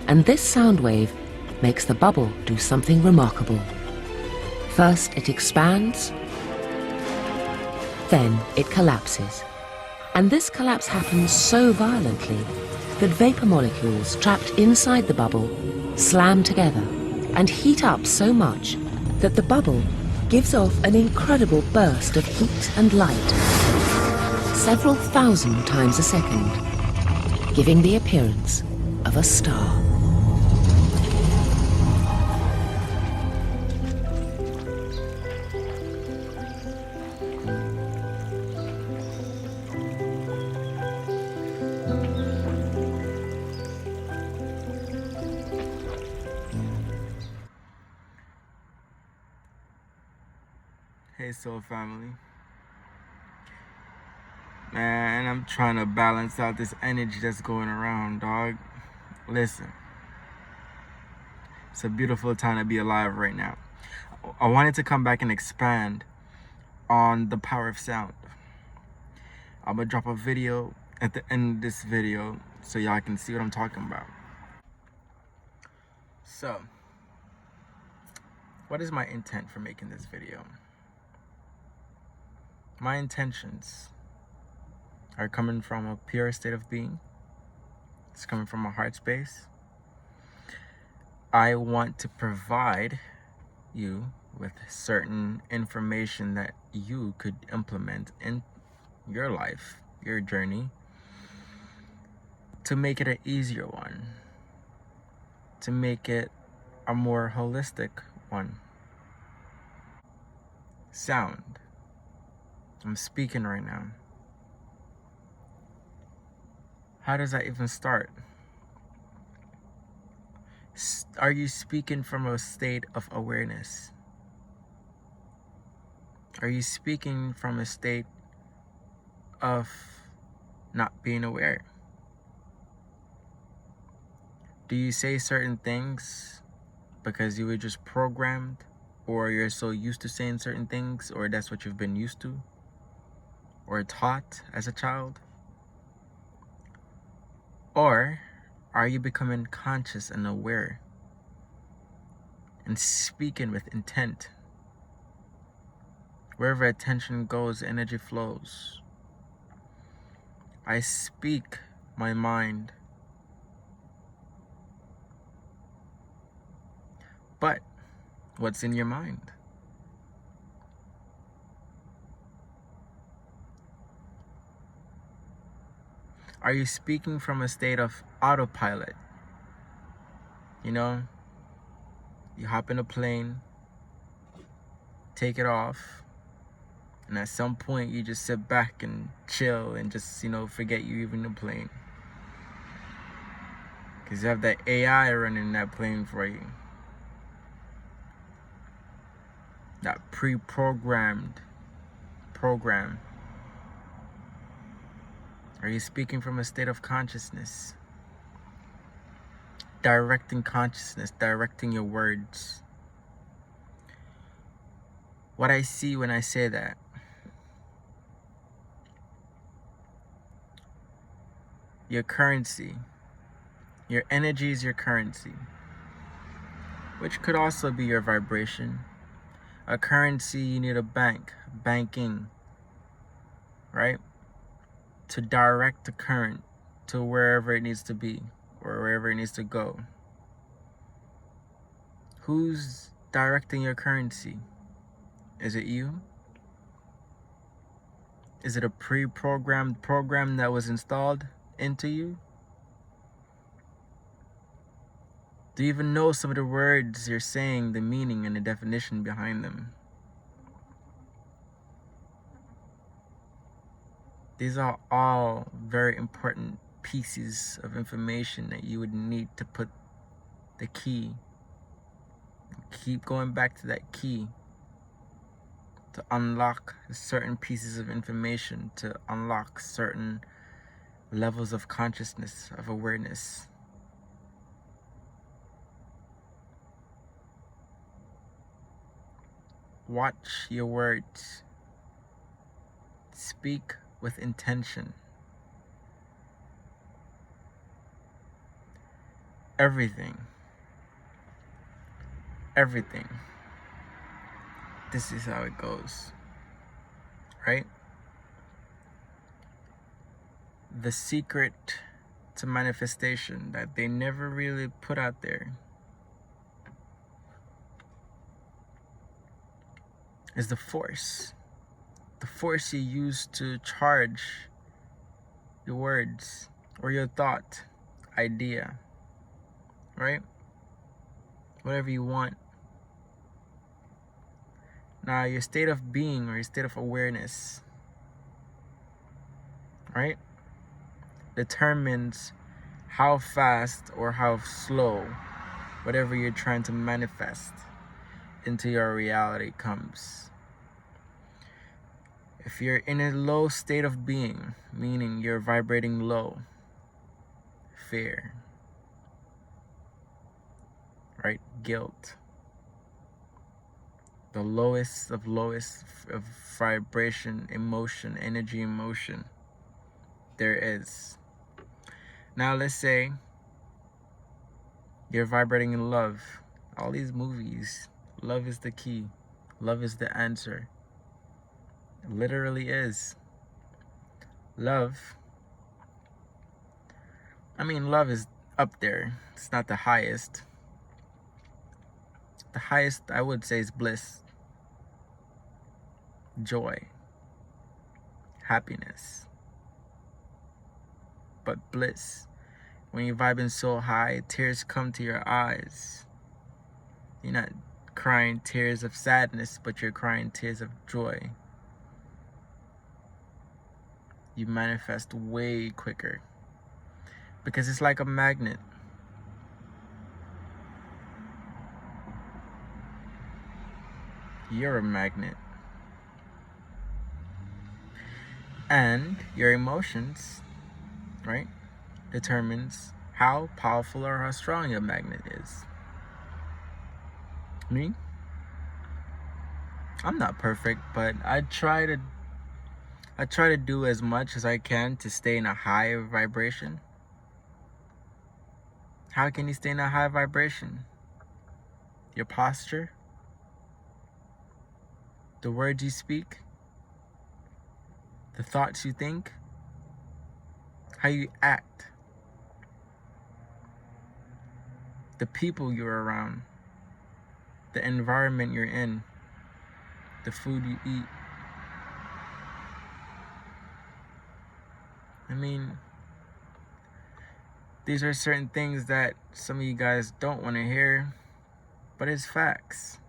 And this sound wave makes the bubble do something remarkable. First it expands, then it collapses. And this collapse happens so violently that vapor molecules trapped inside the bubble slam together and heat up so much that the bubble gives off an incredible burst of heat and light, several thousand times a second, giving the appearance of a star. Hey soul family, man, I'm trying to balance out this energy that's going around, dog. Listen, it's a beautiful time to be alive right now. I wanted to come back and expand on the power of sound. I'm gonna drop a video at the end of this video so y'all can see what I'm talking about. So, what is my intent for making this video? My intentions are coming from a pure state of being. It's coming from a heart space. I want to provide you with certain information that you could implement in your life, your journey, to make it an easier one, to make it a more holistic one. Sound. I'm speaking right now. How does that even start? Are you speaking from a state of awareness? Are you speaking from a state of not being aware? Do you say certain things because you were just programmed, or you're so used to saying certain things, or that's what you've been used to or taught as a child? Or are you becoming conscious and aware and speaking with intent? Wherever attention goes, energy flows. I speak my mind. But what's in your mind? Are you speaking from a state of autopilot? You know, you hop in a plane, take it off, and at some point you just sit back and chill and just, forget you even in the plane. Because you have that AI running that plane for you. That pre-programmed program. Are you speaking from a state of consciousness? Directing consciousness, directing your words. What I see when I say that, your currency, your energy is your currency, which could also be your vibration. A currency, you need a banking, right? To direct the current to wherever it needs to be or wherever it needs to go. Who's directing your currency? Is it you? Is it a pre-programmed program that was installed into you? Do you even know some of the words you're saying, the meaning and the definition behind them? These are all very important pieces of information that you would need to put the key. Keep going back to that key to unlock certain pieces of information, to unlock certain levels of consciousness, of awareness. Watch your words. Speak with intention. everything. Everything. This is how it goes. Right? The secret to manifestation that they never really put out there is the force. The force you use to charge your words or your thought, idea, right? Whatever you want. Now, your state of being or your state of awareness, right, determines how fast or how slow whatever you're trying to manifest into your reality comes. If you're in a low state of being, meaning you're vibrating low, fear, right, guilt, the lowest of vibration, emotion, energy, emotion there is. Now let's say you're vibrating in love. All these movies, love is the key. Love is the answer. It literally is. Love. I mean, love is up there. It's not the highest. The highest, I would say, is bliss. Joy. Happiness. But bliss. When you're vibing so high, tears come to your eyes. You're not crying tears of sadness, but you're crying tears of joy. You manifest way quicker. Because it's like a magnet. You're a magnet. And your emotions, right, determines how powerful or how strong your magnet is. Me? I'm not perfect, but I try to do as much as I can to stay in a high vibration. How can you stay in a high vibration? Your posture, the words you speak, the thoughts you think, how you act, the people you're around, the environment you're in, the food you eat. I mean, these are certain things that some of you guys don't want to hear, but it's facts.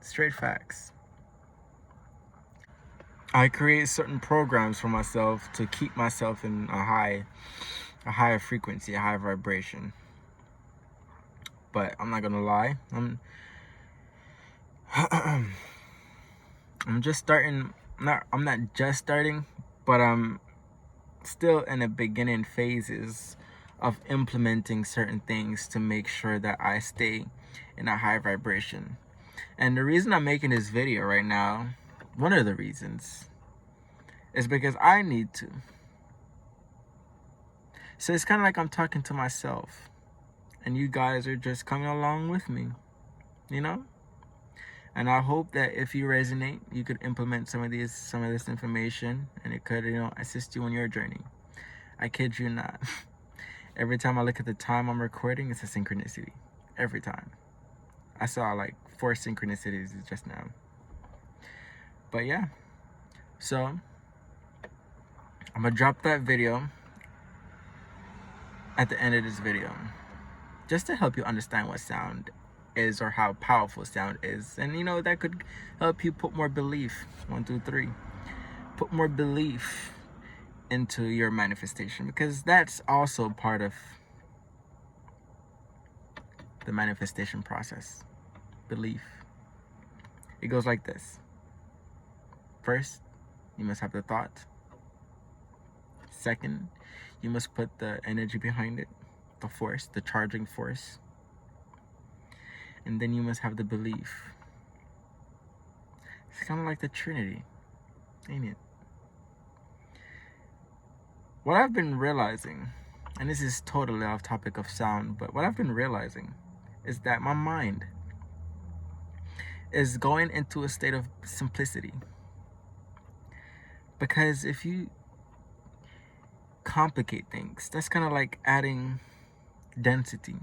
Straight facts. I create certain programs for myself to keep myself in a higher frequency, a higher vibration. But I'm not gonna lie, I'm just starting. I'm not just starting, but I'm still in the beginning phases of implementing certain things to make sure that I stay in a high vibration. And the reason I'm making this video right now, one of the reasons, is because I need to. So it's kind of like I'm talking to myself, and you guys are just coming along with me, you know? And I hope that if you resonate, you could implement some of this information, and it could, assist you on your journey. I kid you not. Every time I look at the time I'm recording, it's a synchronicity. Every time. I saw like 4 synchronicities just now. But yeah. So, I'm gonna drop that video at the end of this video, just to help you understand what sound is or how powerful sound is. And that could help you put more belief. 1, 2, 3. Put more belief into your manifestation, because that's also part of the manifestation process. Belief. It goes like this. First, you must have the thought. Second, you must put the energy behind it, the force, the charging force. And then you must have the belief. It's kind of like the Trinity, ain't it? What I've been realizing and this is totally off topic of sound, but what I've been realizing is that my mind is going into a state of simplicity. Because if you complicate things, that's kind of like adding density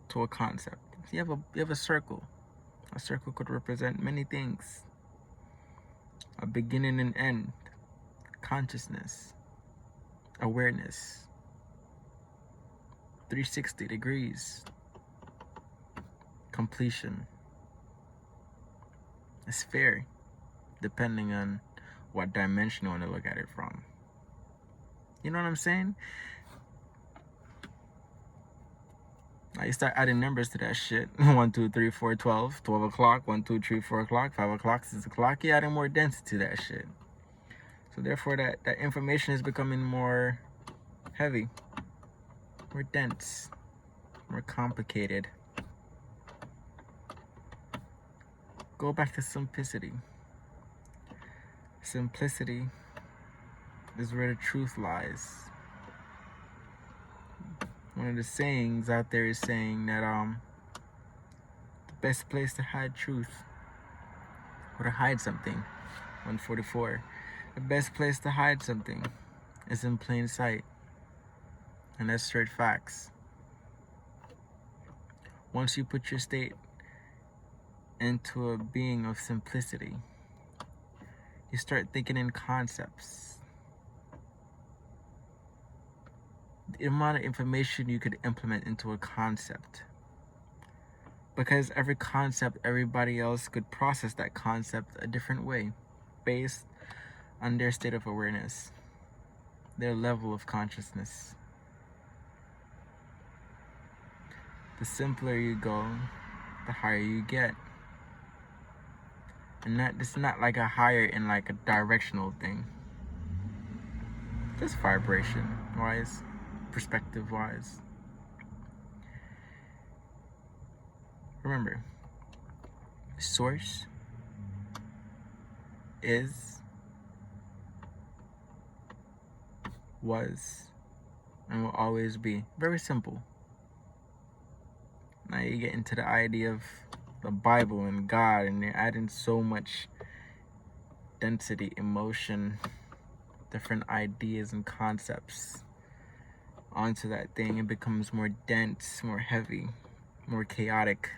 to a concept. If you have a circle. A circle could represent many things. A beginning and end, consciousness, awareness, 360 degrees, completion. A sphere, depending on what dimension you want to look at it from. You know what I'm saying? Now you start adding numbers to that shit. 1, 2, 3, 4, 12. 12 o'clock. 1, 2, 3, 4 o'clock. 5 o'clock. 6 o'clock. You're adding more density to that shit. So therefore that information is becoming more heavy, more dense, more complicated. Go back to simplicity. Simplicity is where the truth lies. One of the sayings out there is saying that the best place to hide truth, or to hide something, 144, the best place to hide something is in plain sight. And that's straight facts. Once you put your state into a being of simplicity, you start thinking in concepts. The amount of information you could implement into a concept. Because every concept, everybody else could process that concept a different way, based on their state of awareness, their level of consciousness. The simpler you go, the higher you get. And it's not like a higher in like a directional thing. Just vibration wise, perspective wise. Remember, source is, was, and will always be. Very simple. Now you get into the idea of the Bible and God, and you're adding so much density, emotion, different ideas and concepts onto that thing. It becomes more dense, more heavy, more chaotic.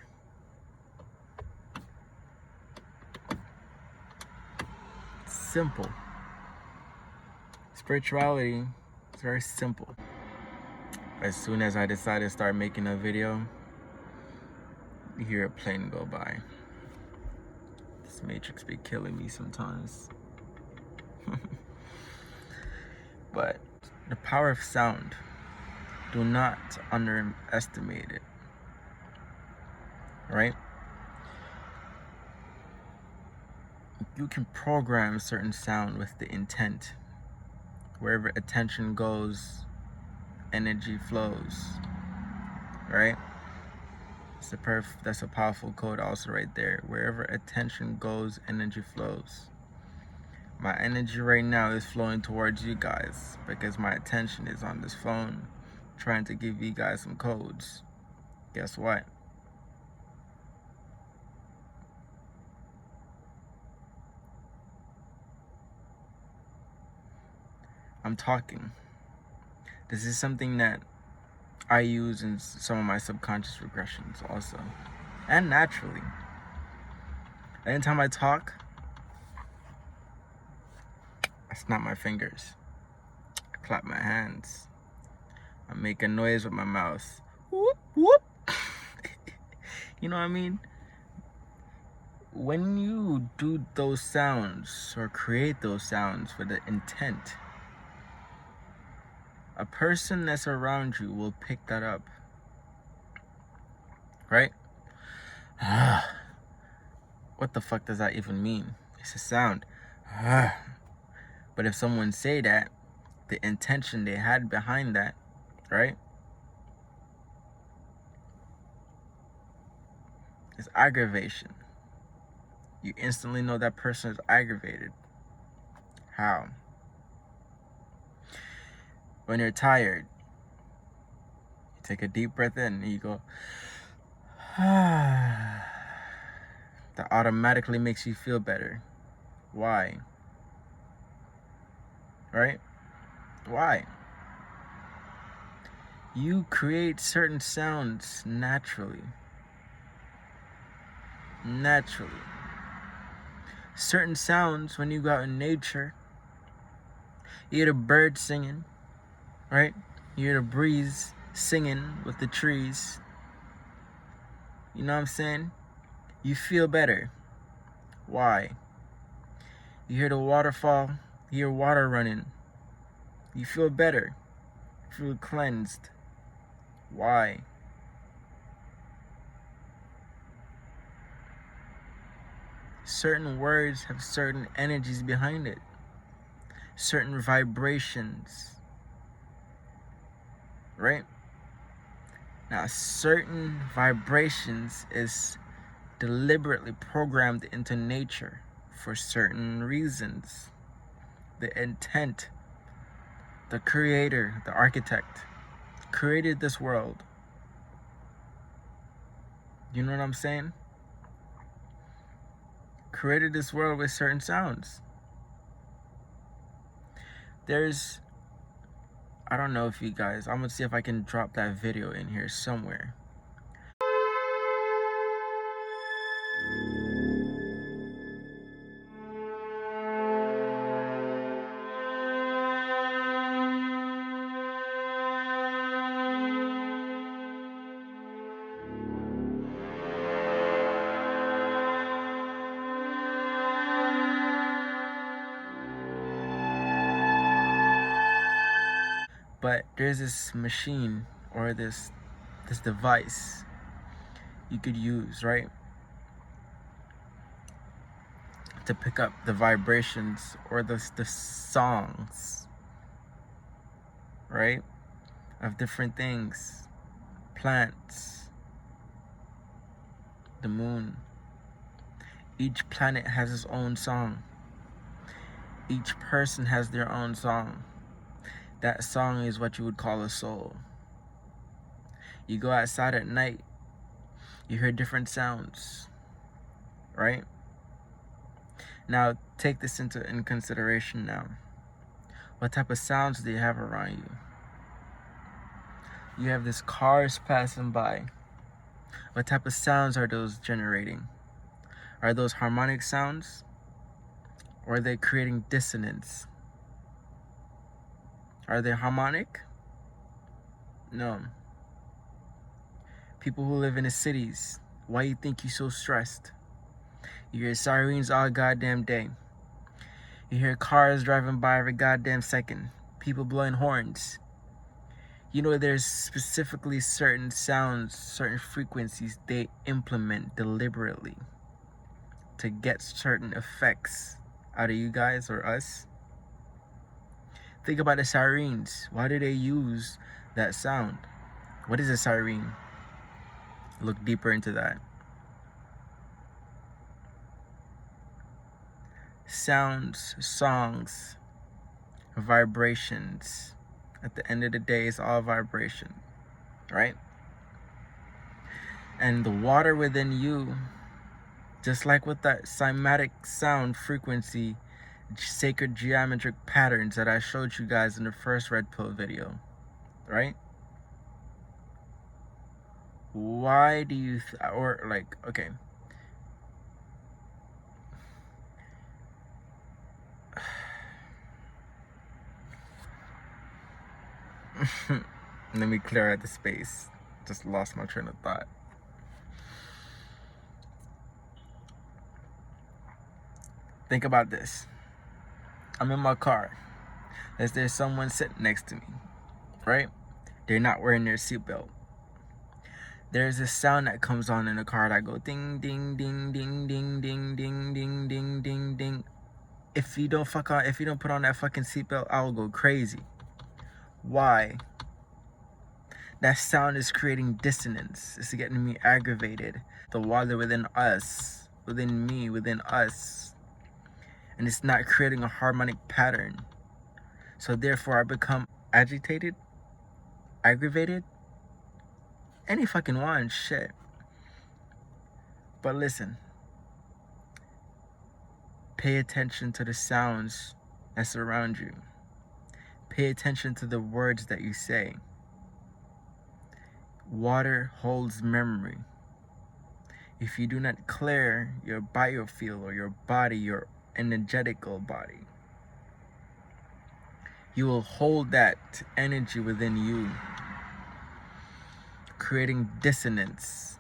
Simple. Spirituality is very simple. As soon as I decided to start making a video, you hear a plane go by. This matrix be killing me sometimes. But the power of sound, do not underestimate it. Right? You can program certain sound with the intent. Wherever attention goes, energy flows. Right? That's a powerful code also right there. Wherever attention goes, energy flows. My energy right now is flowing towards you guys because my attention is on this phone trying to give you guys some codes. Guess what? I'm talking. This is something that I use in some of my subconscious regressions also. And naturally. Anytime I talk, I snap my fingers. I clap my hands. I make a noise with my mouth. Whoop, whoop. You know what I mean? When you do those sounds or create those sounds with the intent, a person that's around you will pick that up. Right? What the fuck does that even mean? It's a sound. But if someone say that, the intention they had behind that, right, is aggravation. You instantly know that person is aggravated. How? When you're tired, Take a deep breath in and you go, that automatically makes you feel better. Why? Right? Why? You create certain sounds naturally. Naturally. Certain sounds when you go out in nature, you hear the birds singing, right? You hear the breeze singing with the trees. You know what I'm saying? You feel better. Why? You hear the waterfall, you hear water running. You feel better. You feel cleansed. Why? Certain words have certain energies behind it. Certain vibrations. Right? Now, certain vibrations is deliberately programmed into nature for certain reasons. The intent, the creator, the architect created this world. You know what I'm saying? Created this world with certain sounds. I don't know if you guys, I'm gonna see if I can drop that video in here somewhere. But there's this machine or this device you could use, right? To pick up the vibrations or the songs, right? Of different things. Plants. The moon. Each planet has its own song. Each person has their own song. That song is what you would call a soul. You go outside at night, you hear different sounds, right? Now, take this in consideration now. What type of sounds do you have around you? You have these cars passing by. What type of sounds are those generating? Are those harmonic sounds? Or are they creating dissonance? Are they harmonic? No. People who live in the cities, why you think you're so stressed? You hear sirens all goddamn day. You hear cars driving by every goddamn second. People blowing horns. You know, there's specifically certain sounds, certain frequencies they implement deliberately to get certain effects out of you guys or us. Think about the sirens. Why do they use that sound? What is a siren? Look deeper into that. Sounds, songs, vibrations. At the end of the day, it's all vibration, right? And the water within you, just like with that cymatic sound frequency, sacred geometric patterns that I showed you guys in the first red pill video, right? Why do you, okay. Let me clear out the space. Just lost my train of thought. Think about this. I'm in my car. There's someone sitting next to me, right? They're not wearing their seatbelt. There's this sound that comes on in the car that go ding, ding, ding, ding, ding, ding, ding, ding, ding, ding, ding. If you don't put on that fucking seatbelt, I'll go crazy. Why? That sound is creating dissonance. It's getting me aggravated. The water within us, within me, within us. And it's not creating a harmonic pattern. So therefore I become agitated, aggravated, any fucking one, shit. But listen, pay attention to the sounds that surround you. Pay attention to the words that you say. Water holds memory. If you do not clear your biofield or your body, your energetical body, you will hold that energy within you, creating dissonance,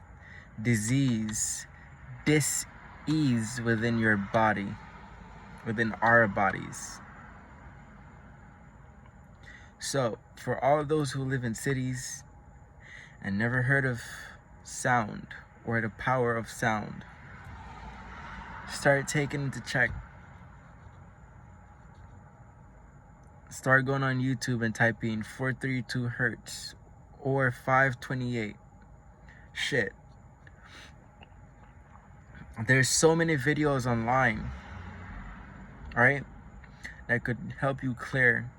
disease, dis-ease within your body, within our bodies. So, for all of those who live in cities and never heard of sound or the power of sound, start taking it to check. Start going on YouTube and typing 432 hertz or 528. Shit. There's so many videos online, alright, that could help you clear.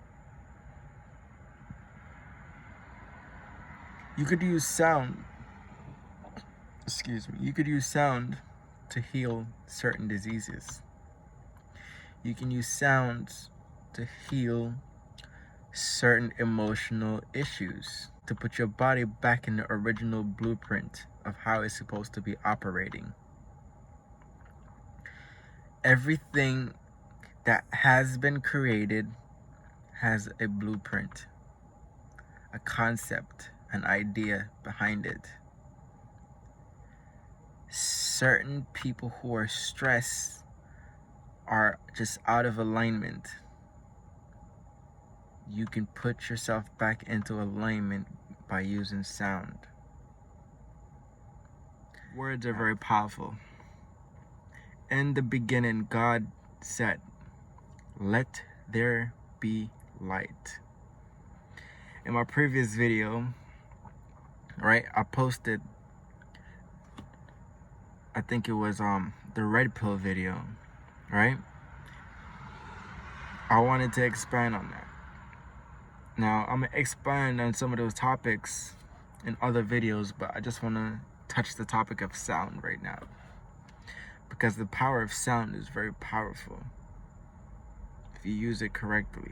You could use sound, you could use sound to heal certain diseases. You can use sounds to heal certain emotional issues, to put your body back in the original blueprint of how it's supposed to be operating. Everything that has been created has a blueprint, a concept, an idea behind it. Certain people who are stressed are just out of alignment. You can put yourself back into alignment by using sound. Words are very powerful. In the beginning, God said, "Let there be light." In my previous video, right, I posted, I think it was the red pill video, right? I wanted to expand on that. Now, I'm going to expand on some of those topics in other videos, but I just want to touch the topic of sound right now, because the power of sound is very powerful if you use it correctly.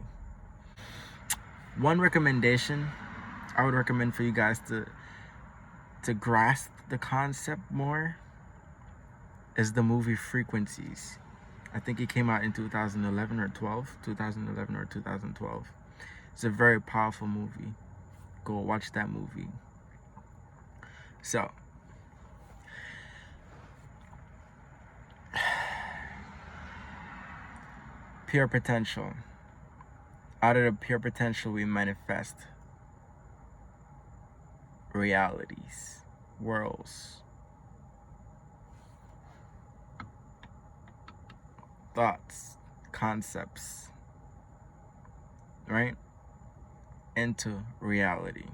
One recommendation I would recommend for you guys to grasp the concept more is the movie Frequencies. I think it came out in 2011 or 2012. It's a very powerful movie. Go watch that movie. So, pure potential. Out of the pure potential, we manifest realities, worlds, thoughts, concepts, right? Into reality.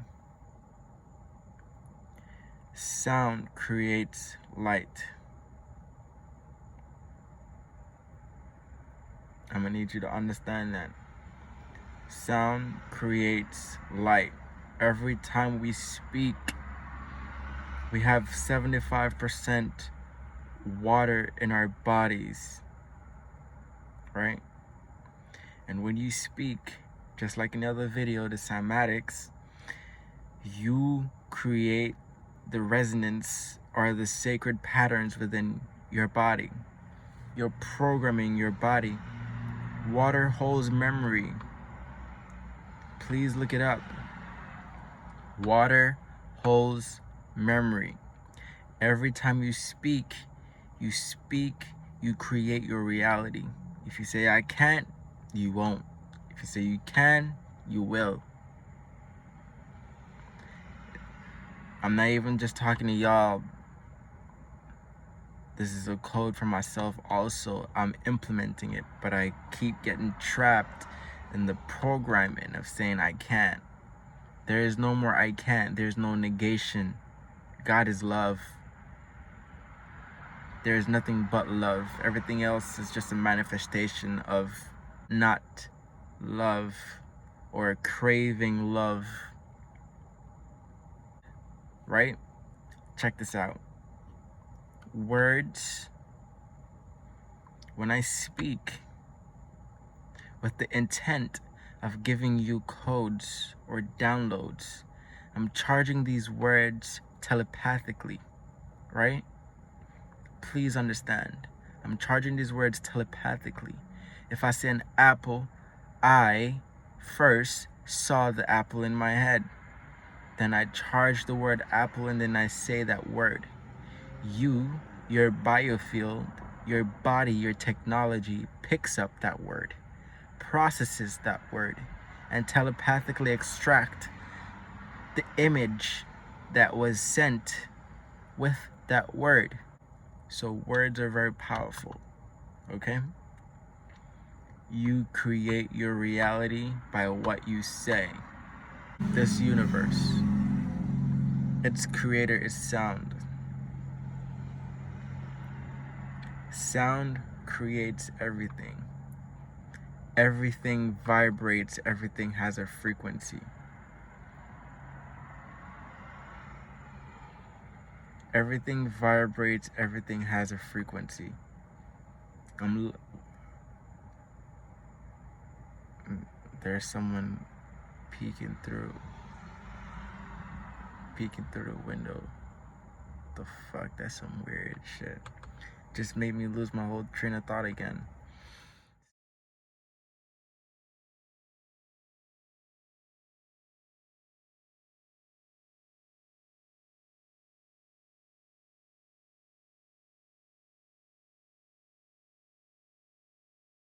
Sound creates light. I'm gonna need you to understand that. Sound creates light. Every time we speak, we have 75% water in our bodies, right? And when you speak, just like in the other video, the cymatics, you create the resonance or the sacred patterns within your body. You're programming your body. Water holds memory. Please look it up. Water holds memory. Every time you speak, you create your reality. If you say I can't, you won't. If you say you can, you will. I'm not even just talking to y'all. This is a code for myself also. I'm implementing it, but I keep getting trapped in the programming of saying I can't. There is no more I can't. There's no negation. God is love. There is nothing but love. Everything else is just a manifestation of not love or craving love. right? Check this out. Words, when I speak with the intent of giving you codes or downloads, I'm charging these words telepathically, right? Please understand. I'm charging these words telepathically. If I say an apple, I first saw the apple in my head. Then I charge the word apple and then I say that word. You, your biofield, your body, your technology picks up that word, processes that word, and telepathically extract the image that was sent with that word. So words are very powerful, okay? You create your reality by what you say. This universe, its creator is sound. Sound creates everything. Everything vibrates, everything has a frequency. Everything vibrates, everything has a frequency. There's someone peeking through the window. The fuck, that's some weird shit. Just made me lose my whole train of thought again.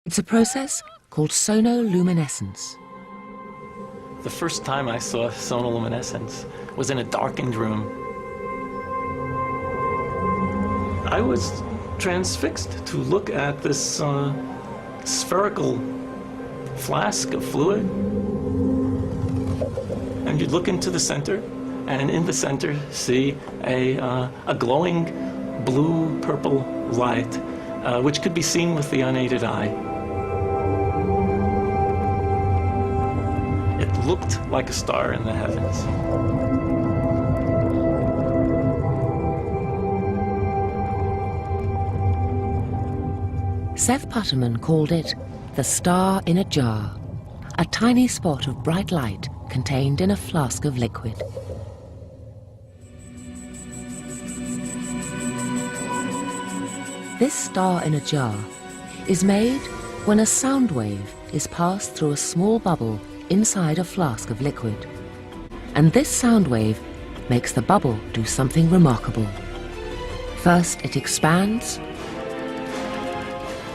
It's a process called sonoluminescence. The first time I saw sonoluminescence was in a darkened room. I was transfixed to look at this spherical flask of fluid. And you'd look into the center, and in the center see a glowing blue-purple light, which could be seen with the unaided eye. It looked like a star in the heavens. Seth Putterman called it the star in a jar, a tiny spot of bright light contained in a flask of liquid. This star in a jar is made when a sound wave is passed through a small bubble inside a flask of liquid. And this sound wave makes the bubble do something remarkable. First it expands,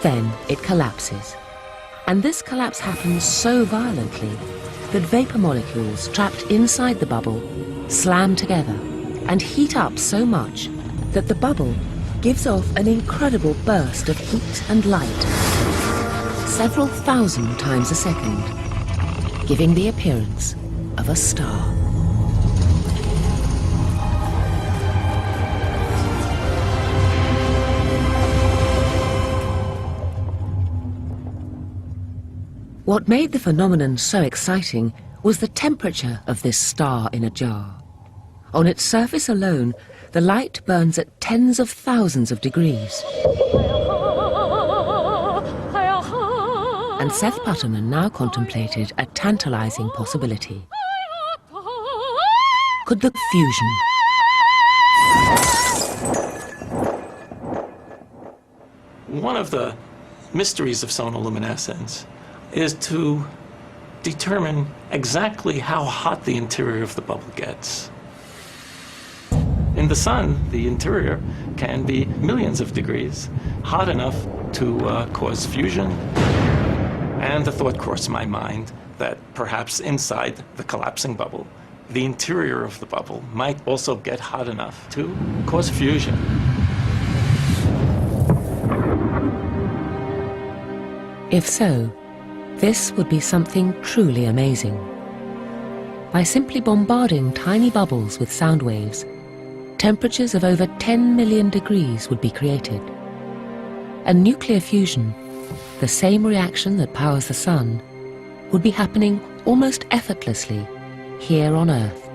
then it collapses. And this collapse happens so violently that vapor molecules trapped inside the bubble slam together and heat up so much that the bubble gives off an incredible burst of heat and light, several thousand times a second, giving the appearance of a star. What made the phenomenon so exciting was the temperature of this star in a jar. On its surface alone, the light burns at tens of thousands of degrees. And Seth Putterman now contemplated a tantalizing possibility. Could the fusion? One of the mysteries of sonoluminescence is to determine exactly how hot the interior of the bubble gets. In the sun, the interior can be millions of degrees, hot enough to cause fusion. And the thought crossed my mind that perhaps inside the collapsing bubble, the interior of the bubble might also get hot enough to cause fusion. If so, this would be something truly amazing. By simply bombarding tiny bubbles with sound waves, temperatures of over 10 million degrees would be created. And nuclear fusion, the same reaction that powers the sun, would be happening almost effortlessly here on Earth.